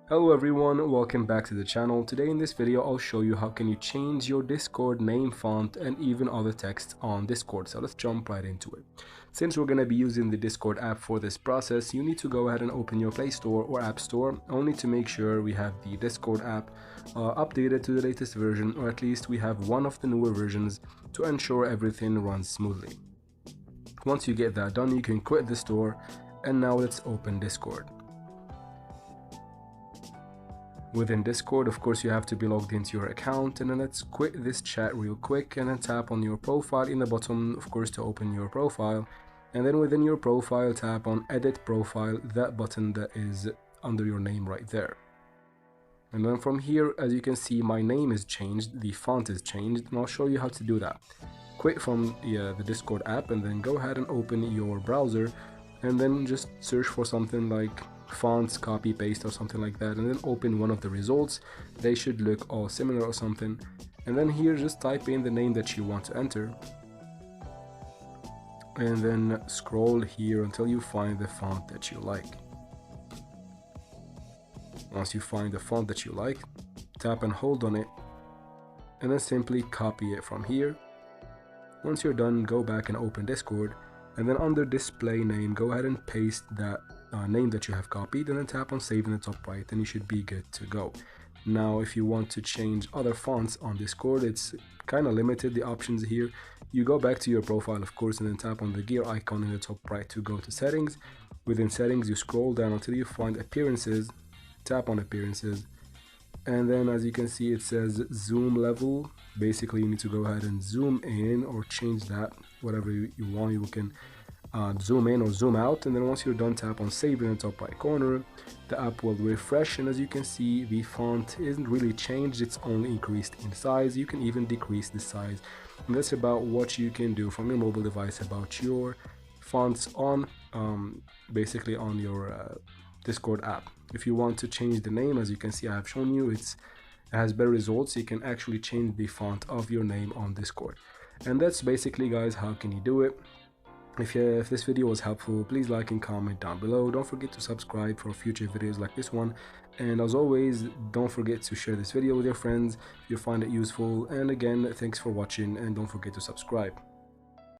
Hello everyone, welcome back to the channel. Today in this video I'll show you how can you change your Discord name, font and even other text on Discord. So let's jump right into it. Since we're going to be using the Discord app for this process, you need to go ahead and open your Play Store or App Store only to make sure we have the Discord app updated to the latest version, or at least we have one of the newer versions to ensure everything runs smoothly. Once you get that done, you can quit the store, and now let's open Discord. Within Discord, of course, you have to be logged into your account, and then let's quit this chat real quick and then tap on your profile in the bottom, of course, to open your profile. And then within your profile, tap on edit profile, that button that is under your name right there. And then from here, as you can see, my name is changed, the font is changed, and I'll show you how to do that. Quit from the Discord app and then go ahead and open your browser and then just search for something like fonts, copy paste or something like that, and then open one of the results. They should look all similar or something, and then here just type in the name that you want to enter and then scroll here until you find the font that you like. Once you find the font that you like, tap and hold on it and then simply copy it from here. Once you're done, go back and open Discord, and then under display name, go ahead and paste that name that you have copied and then tap on save in the top right, and you should be good to go. Now if you want to change other fonts on Discord, it's kind of limited, the options here. You go back to your profile, of course, and then tap on the gear icon in the top right to go to settings. Within settings, you scroll down until you find appearances, tap on appearances, and then as you can see it says zoom level. Basically you need to go ahead and zoom in or change that, whatever you want. You can zoom in or zoom out, and then once you're done, tap on save in the top right corner. The app will refresh, and as you can see, the font isn't really changed, it's only increased in size. You can even decrease the size, and that's about what you can do from your mobile device about your fonts on basically on your Discord app. If you want to change the name, as you can see I have shown you, it has better results. You can actually change the font of your name on Discord. And that's basically, guys, how can you do it. If this video was helpful, please like and comment down below. Don't forget to subscribe for future videos like this one, and as always, don't forget to share this video with your friends if you find it useful. And again, thanks for watching, and don't forget to subscribe.